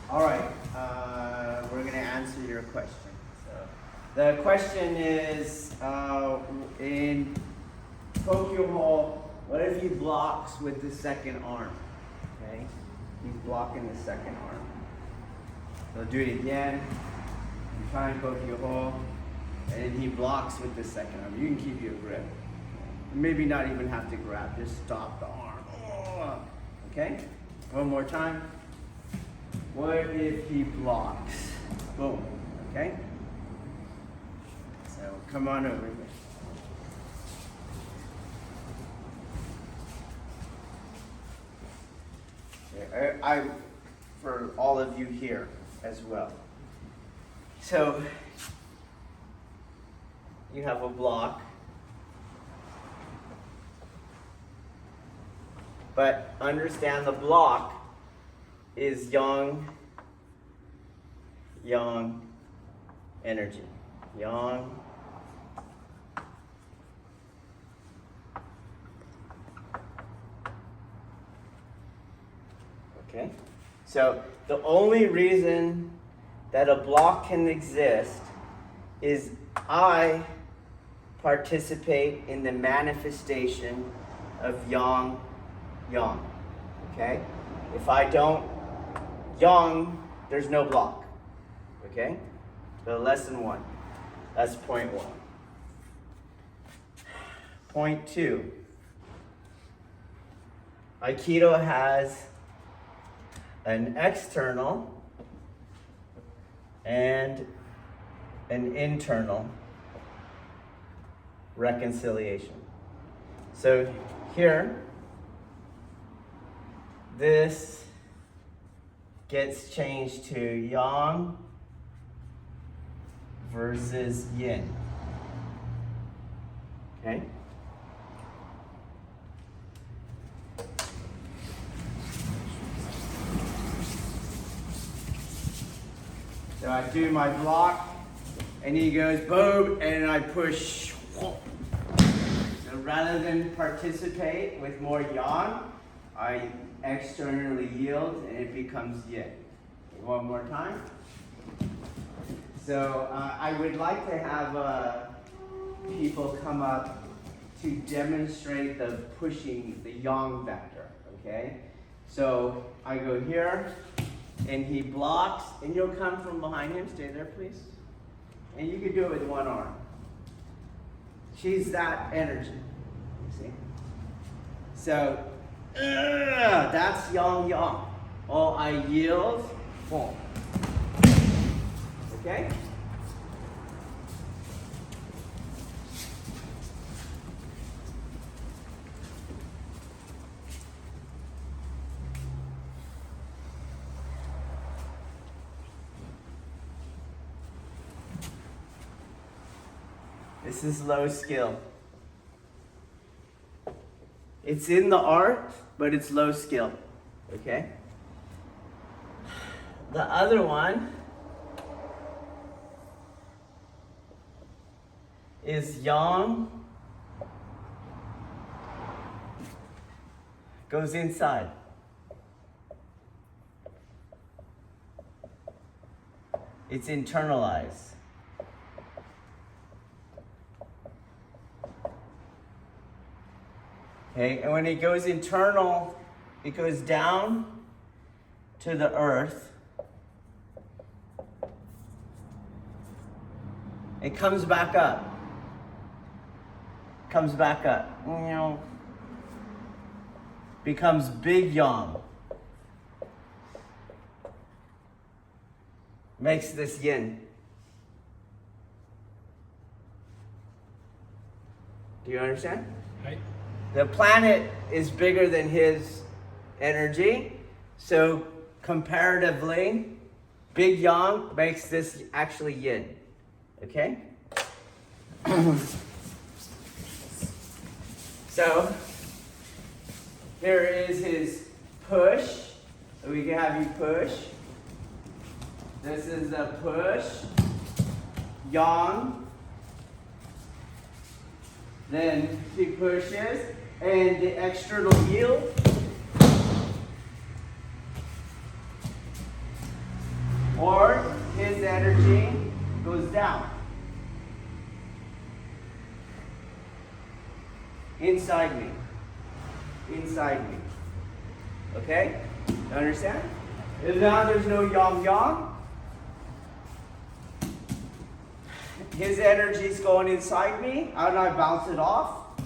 All right, we're going to answer your question. So, the question is, in Kokyu-Ho, what if he blocks with the second arm? Okay, he's blocking the second arm. So do it again. You try and Kokyu-Ho, and he blocks with the second arm. You can keep your grip. Maybe not even have to grab, just stop the arm. Okay, one more time. What if he blocks? Boom, okay? So come on over here. I for all of you here as well. So you have a block, but understand the block is yang energy. Yang. Okay? So the only reason that a block can exist is I participate in the manifestation of yang. Okay? If I don't yang, there's no block. Okay? So lesson 1. That's point 1. Point 2. Aikido has an external and an internal reconciliation. So here, this gets changed to yang versus yin. Okay? So I do my block, and he goes boom, and I push. So rather than participate with more yang, I externally yield, and it becomes yin. One more time. So I would like to have people come up to demonstrate the pushing, the yang vector, okay? So I go here, and he blocks, and you'll come from behind him. Stay there, please. And you can do it with one arm. She's that energy, you see? So, that's yang. Oh, I yield, boom. Okay? This is low skill. It's in the art, but it's low skill. Okay? The other one is yang goes inside. It's internalized. Okay, and when it goes internal, it goes down to the earth. It comes back up. Comes back up. Becomes big yang. Makes this yin. Do you understand? Right. The planet is bigger than his energy, so comparatively, big yang makes this actually yin. Okay? So, here is his push. So we can have you push. This is the push. Yang. Then he pushes, and the external yield. or his energy goes down. Inside me. Inside me. Okay? You understand? And now there's no yang-yang. His energy's going inside me, and I bounce it off.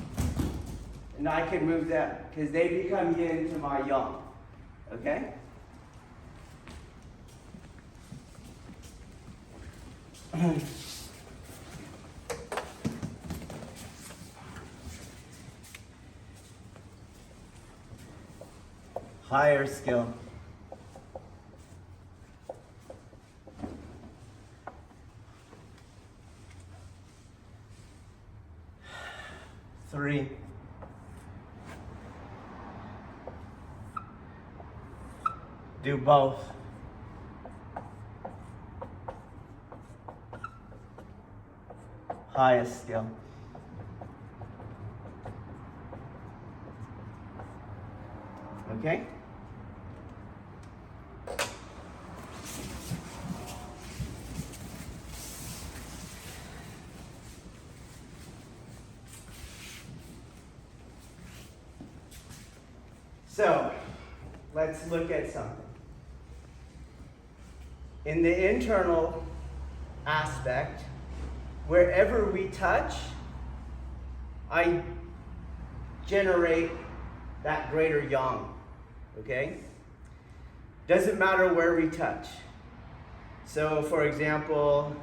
And I can move them, because they become yin to my yang. Okay? Higher skill. Three. Do both. Highest skill. Okay? So, let's look at something. In the internal aspect, wherever we touch, I generate that greater yang, okay? Doesn't matter where we touch. So, for example,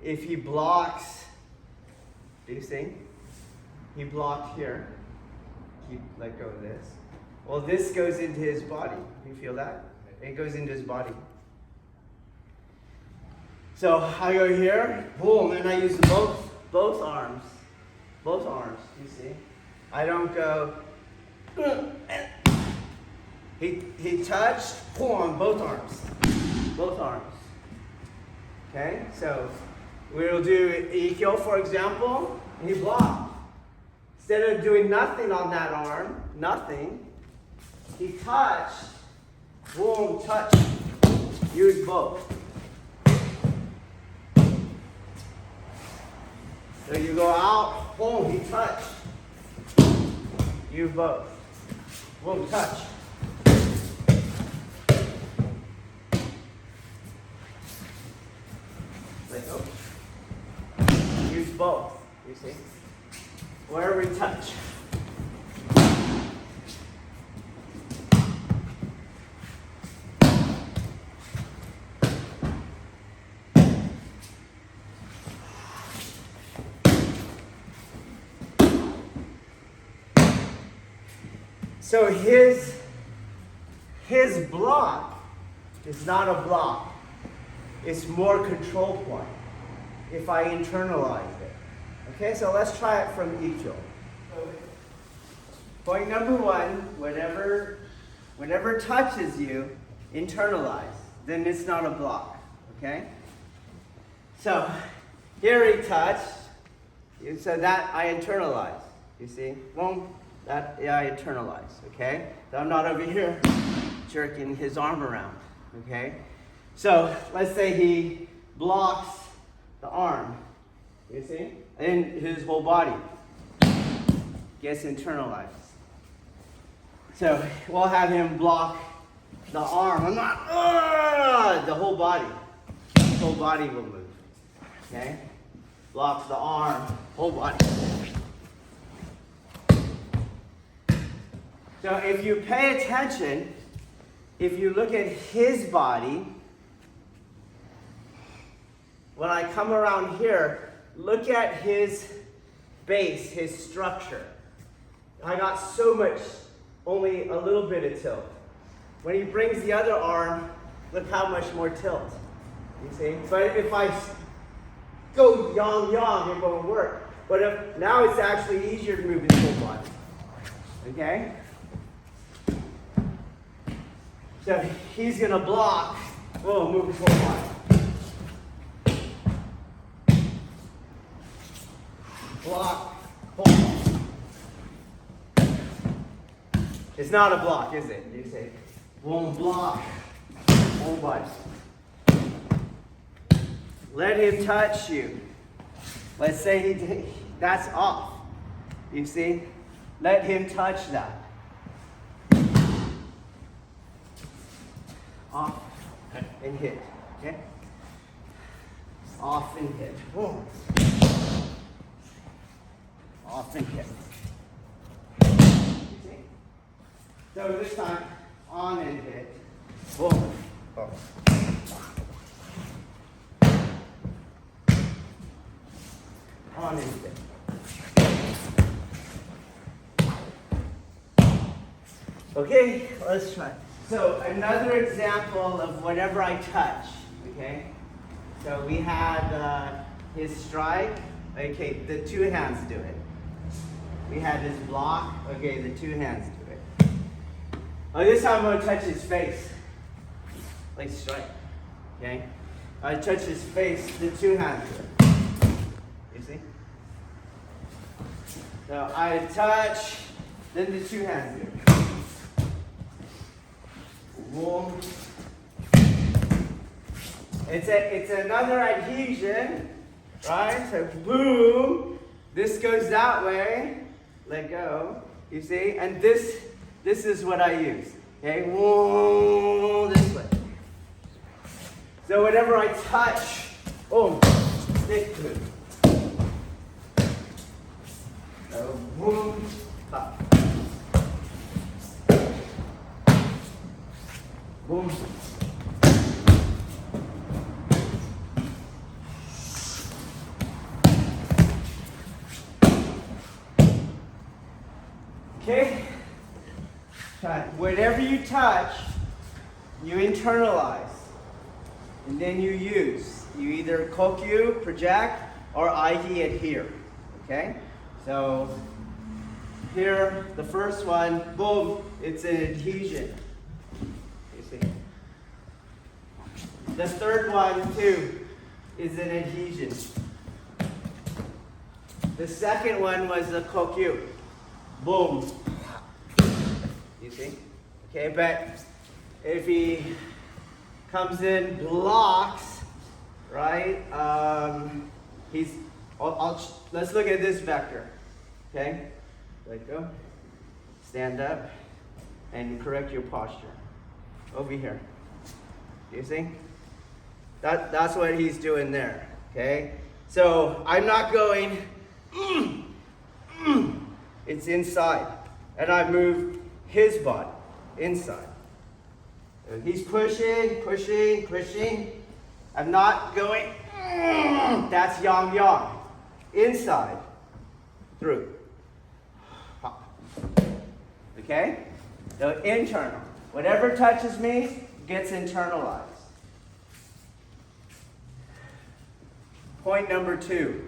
if he blocks, do you see? He blocked here. Let go of this. Well, this goes into his body. You feel that? It goes into his body. So I go here, boom, and I use both arms. Both arms, you see? I don't go, he touched, boom, both arms. Both arms. Okay, so we'll do Ikkyo, for example, and he blocked. Instead of doing nothing on that arm, nothing, he touched, boom, touch, use both. So you go out, boom, he touched. You both. Boom, touch. Let go. Use both, you see? Where we touch. So his block is not a block. It's more control point if I internalize it. Okay, so let's try it from Ikkyo. Point number one, whatever touches you, internalize. Then it's not a block. Okay? So here he touched, so that I internalize. You see? Boom. That I internalize, okay? So I'm not over here jerking his arm around, okay? So let's say he blocks the arm, you see? And his whole body gets internalized. So we'll have him block the arm. I'm not, the whole body. The whole body will move, okay? Blocks the arm, whole body. So if you pay attention, if you look at his body, when I come around here, look at his base, his structure. I got so much, only a little bit of tilt. When he brings the other arm, look how much more tilt. You see? But if I go yang, it won't work. But if, now it's actually easier to move his whole body. Okay? So he's going to block, whoa, move his whole body. Block, hold. It's not a block, is it? You say, won't block, whole body. let him touch you. Let's say that's off. You see? Let him touch that. Off and hit. Okay? Off and hit. Boom. Off and hit. You see? So this time, on and hit. Boom. Oh. On and hit. Okay, let's try. So another example of whatever I touch, okay? So we had his strike. Okay, the two hands do it. We had his block. Okay, the two hands do it. Oh, this time I'm going to touch his face. Like strike. Okay? I touch his face, the two hands do it. You see? So I touch, then the two hands do it. Boom. It's another adhesion, right? So boom. This goes that way. Let go. You see? And this is what I use. Okay? Boom. This way. So whenever I touch, boom, stick to it. So boom, up. Boom. Okay? Whatever you touch, you internalize. And then you use. You either kokyu, project, or aiki, adhere. Okay? So, here, the first one, boom, it's an adhesion. The third one, too, is an adhesion. The second one was the kokyu. Boom. You see? Okay, but if he comes in, blocks, right? Let's look at this vector. Okay? Let go. Stand up and correct your posture. Over here. You see? That's what he's doing there. Okay? So I'm not going, it's inside. And I move his body inside. He's pushing, pushing, pushing. I'm not going, that's yang yang. Inside, through. Okay? So internal. Whatever touches me gets internalized. Point number 2.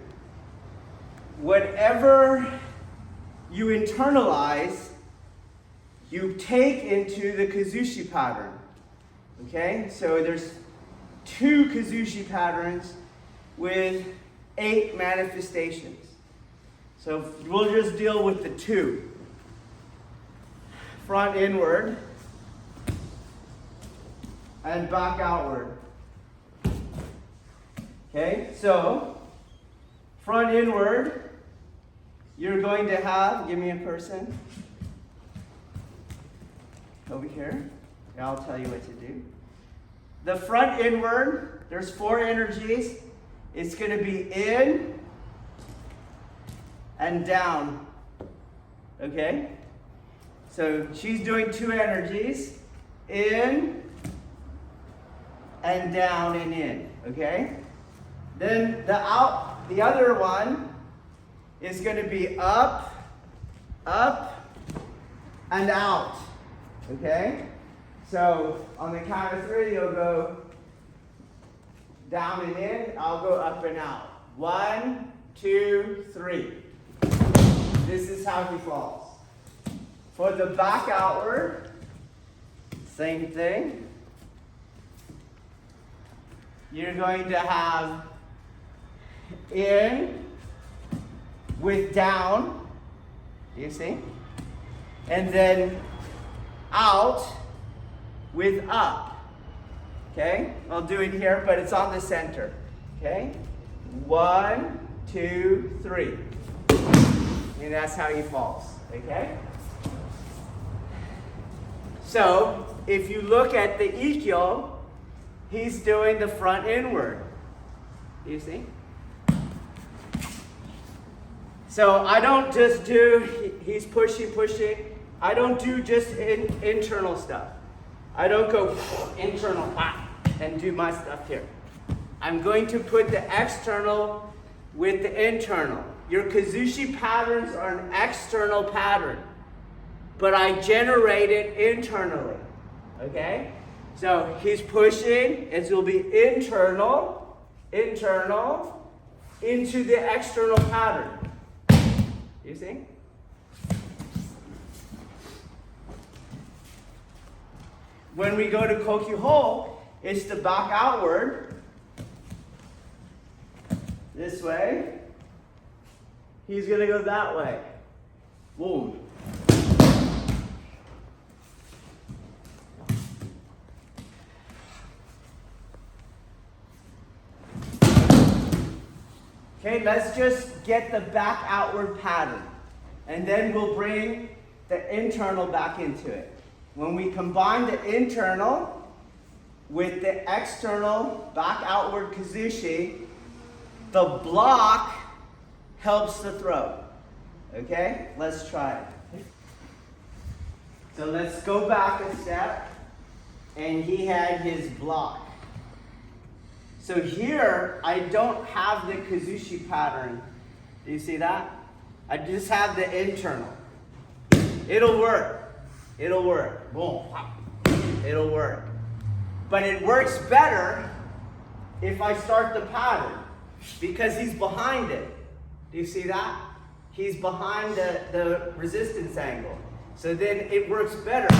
Whatever you internalize, you take into the kazushi pattern. Okay? So there's 2 kazushi patterns with 8 manifestations. So we'll just deal with the 2. Front inward and back outward. Okay, so front inward, you're going to have, give me a person over here. I'll tell you what to do. The front inward, there's 4 energies. It's going to be in and down. Okay? So she's doing 2 energies, in and down and in. Okay? Then the other one is going to be up, up, and out. Okay? So on the count of 3, you'll go down and in. I'll go up and out. 1, 2, 3. This is how he falls. For the back outward, same thing. You're going to have in with down, you see? And then out with up. Okay? I'll do it here, but it's on the center. Okay? 1, 2, 3. And that's how he falls. Okay? So, if you look at the Ikkyo, he's doing the front inward. You see? So I don't just do, he's pushing. I don't do just internal stuff. I don't go internal and do my stuff here. I'm going to put the external with the internal. Your Kazushi patterns are an external pattern, but I generate it internally. Okay? So he's pushing, it will be internal, into the external pattern. You see? When we go to Kokyu-Ho, it's the back outward. This way. He's going to go that way. Boom. Okay, let's just get the back outward pattern. And then we'll bring the internal back into it. When we combine the internal with the external back outward Kazushi, the block helps the throw. Okay, let's try it. So let's go back a step. And he had his block. So here, I don't have the Kazushi pattern. Do you see that? I just have the internal. It'll work. It'll work. Boom. It'll work. But it works better if I start the pattern because he's behind it. Do you see that? He's behind the resistance angle. So then it works better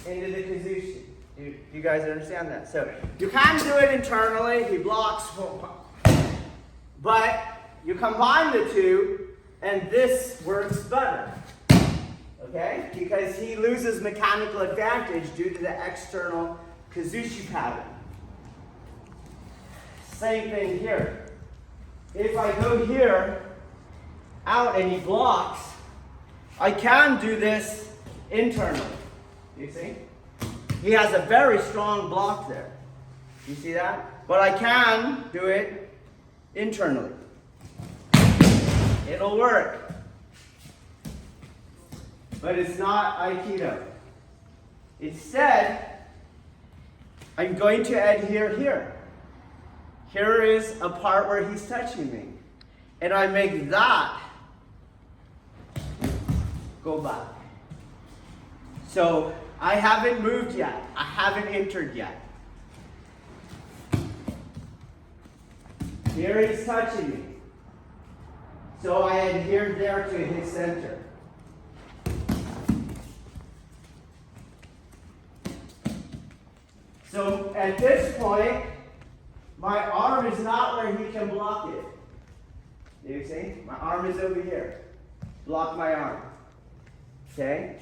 into the Kazushi. Do you guys understand that? So you can do it internally. He blocks. But you combine the two, and this works better. Okay? Because he loses mechanical advantage due to the external Kazushi pattern. Same thing here. If I go here, out, and he blocks, I can do this internally. You see? He has a very strong block there. You see that? But I can do it internally. It'll work. But it's not Aikido. Instead, I'm going to adhere here. Here is a part where he's touching me. And I make that go back. So I haven't moved yet. I haven't entered yet. Here he's touching me. So I adhere there to his center. So at this point, my arm is not where he can block it. Do you see? My arm is over here. Block my arm. Okay?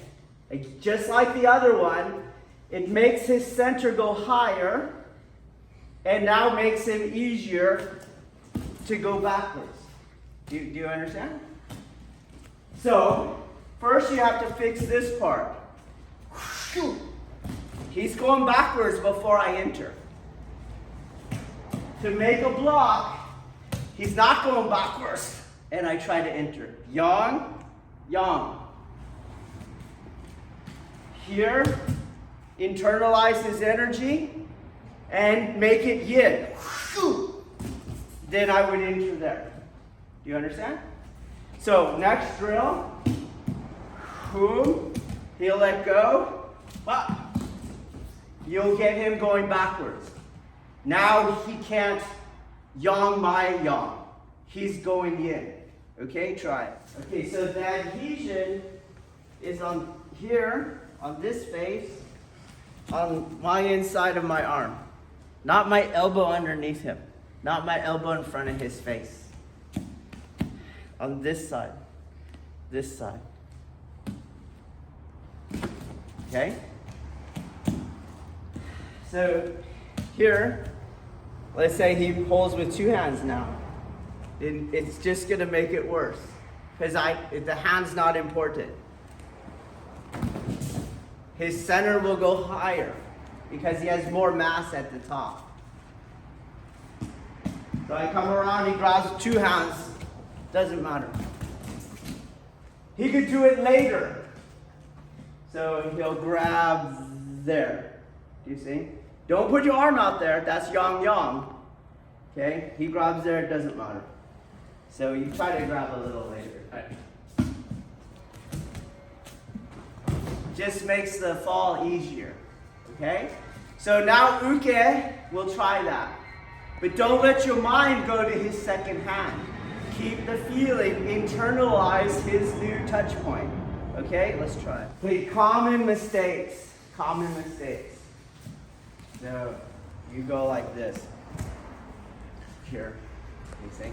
Just like the other one, it makes his center go higher and now makes him easier to go backwards. Do you understand? So, first you have to fix this part. He's going backwards before I enter. To make a block, he's not going backwards. And I try to enter. Yang, yang. Here, internalize his energy and make it yin. Then I would enter there. Do you understand? So next drill, he'll let go. You'll get him going backwards. Now he can't yang my yang. He's going yin. Okay, try it. Okay, so the adhesion is on here. On this face, on my inside of my arm. Not my elbow underneath him. Not my elbow in front of his face. On this side. This side. Okay? So, here, Let's say he pulls with 2 hands now. It's just gonna make it worse. Because the hand's not important. His center will go higher because he has more mass at the top. So I come around, he grabs with 2 hands. Doesn't matter. He could do it later. So he'll grab there. Do you see? Don't put your arm out there. That's yang. Okay? He grabs there, it doesn't matter. So you try to grab a little later. Right. Just makes the fall easier. Okay? So now Uke will try that. But don't let your mind go to his second hand. Keep the feeling, internalize his new touch point. Okay, let's try it. Okay, common mistakes. Common mistakes. So you go like this. Here. You see?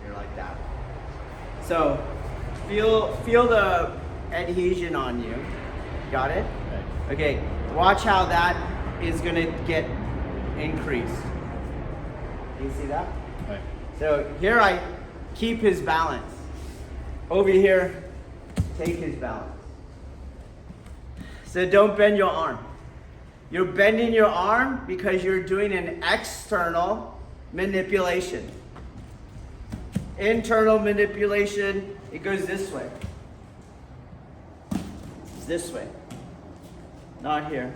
You're like that. So feel the adhesion on you. Got it? Right. Okay, watch how that is gonna get increased. Do you see that? Right. So here I keep his balance. Over here, take his balance. So don't bend your arm. You're bending your arm because you're doing an external manipulation. Internal manipulation, it goes this way. It's this way. Not here.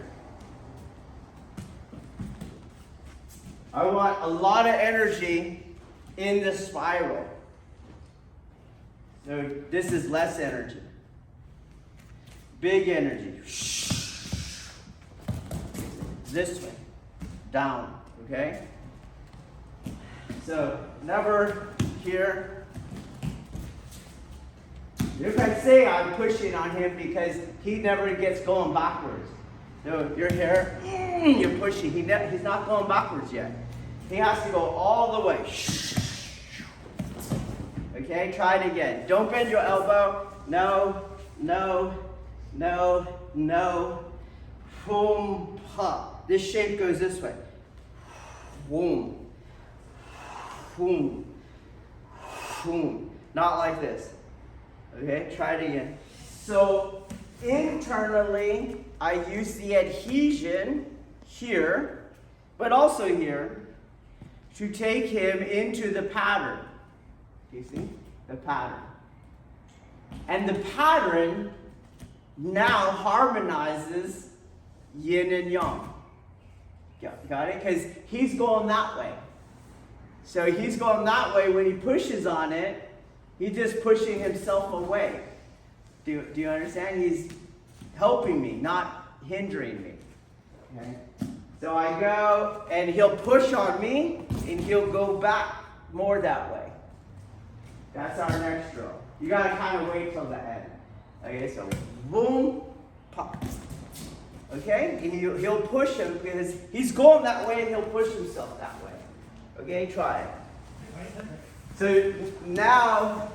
I want a lot of energy in the spiral. So this is less energy. Big energy. This way. Down. Okay? So never here. You can say I'm pushing on him because he never gets going backwards. So you're here, you're pushing. He's not going backwards yet. He has to go all the way. Okay, try it again. Don't bend your elbow. No, no, no, no. Boom, pop. This shape goes this way. Boom, boom, boom. Not like this. Okay, try it again. So internally, I use the adhesion here, but also here, to take him into the pattern. Do you see? The pattern. And the pattern now harmonizes yin and yang. Got it? Because he's going that way. So he's going that way. When he pushes on it, he's just pushing himself away. Do you understand? He's helping me, not hindering me. Okay? So I go, and he'll push on me, and he'll go back more that way. That's our next drill. You gotta kind of wait till the end. Okay, so boom, pop. Okay, and he'll push him because he's going that way, and he'll push himself that way. Okay, try it. So now,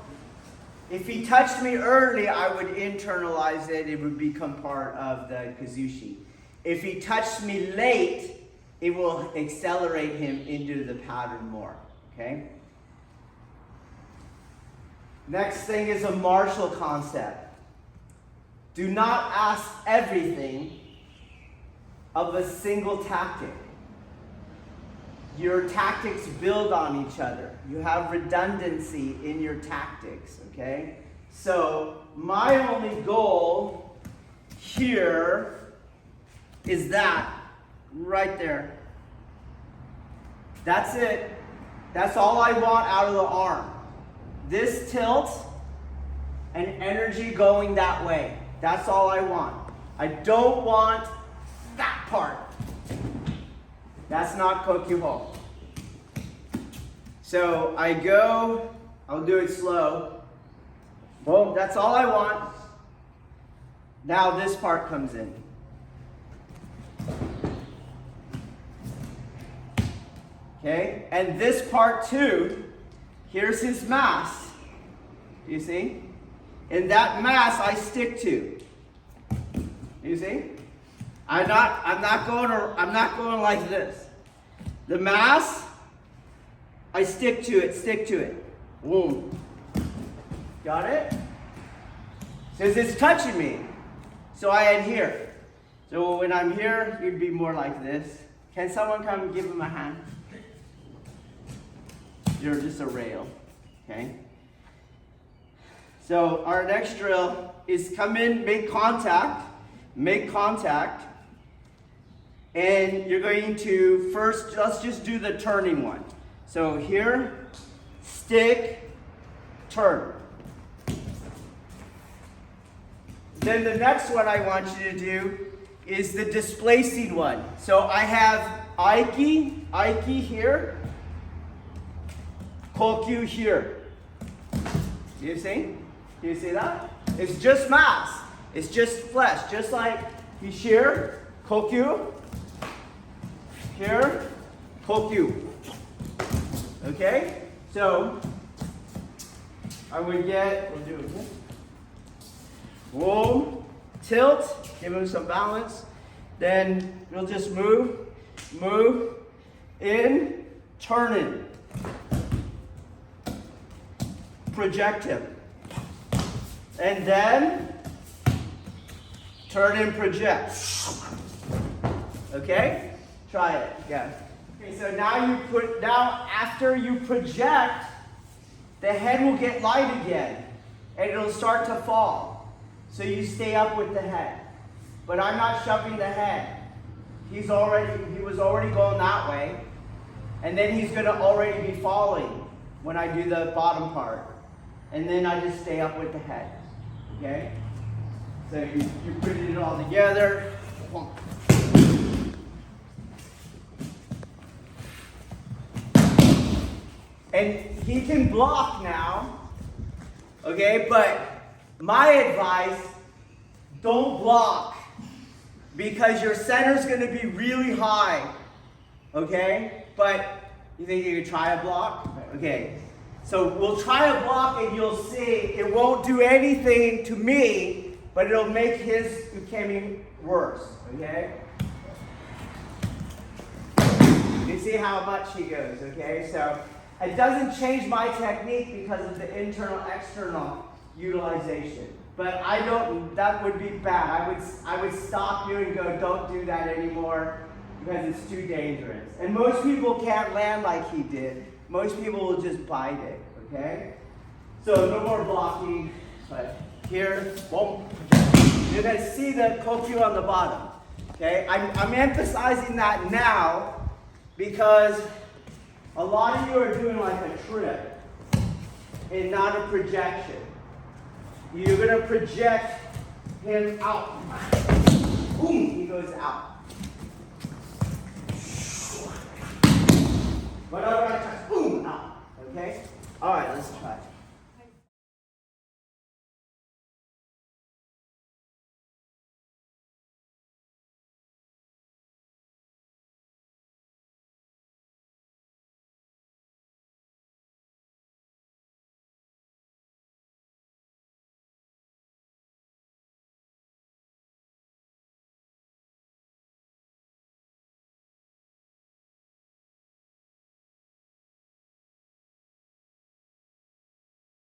if he touched me early, I would internalize it. It would become part of the kazushi. If he touched me late, it will accelerate him into the pattern more. Okay? Next thing is a martial concept. Do not ask everything of a single tactic. Your tactics build on each other. You have redundancy in your tactics, okay? So my only goal here is that right there. That's it. That's all I want out of the arm. This tilt and energy going that way. That's all I want. I don't want that part. That's not Kokyu-Ho. So I go, I'll do it slow. Boom, that's all I want. Now this part comes in. Okay, and this part too, here's his mass. You see? And that mass I stick to. You see? I'm not going like this. The mass, I stick to it. Boom. Got it? Says it's touching me, so I adhere. So when I'm here, you'd be more like this. Can someone come and give him a hand? You're just a rail, okay? So our next drill is come in, make contact, and you're going to first, let's just do the turning one. So here, stick, turn. Then the next one I want you to do is the displacing one. So I have Aiki here, Kokyu here. Do you see? Do you see that? It's just mass. It's just flesh. Just like he's here, Kokyu, here, Kokyu. Okay? So we'll do it here. Boom, tilt, give him some balance. Then we'll just move, in, turn in. Project him. And then turn and project. Okay? Try it. Yeah. Okay, so now after you project, the head will get light again and it'll start to fall. So you stay up with the head. But I'm not shoving the head. He was already going that way. And then he's gonna already be falling when I do the bottom part. And then I just stay up with the head. Okay? So you put it all together. And he can block now. Okay, but my advice, don't block. Because your center's gonna be really high. Okay? But you think you could try a block? Okay. So we'll try a block and you'll see it won't do anything to me, but it'll make his ukemi worse, okay? You see how much he goes, okay? So it doesn't change my technique because of the internal-external utilization. But that would be bad. I would stop you and go, don't do that anymore because it's too dangerous. And most people can't land like he did. Most people will just bite it, okay? So no more blocking, but here, boom. You're gonna see the Kokyu on the bottom, okay? I'm emphasizing that now because a lot of you are doing like a trip and not a projection. You're gonna project him out.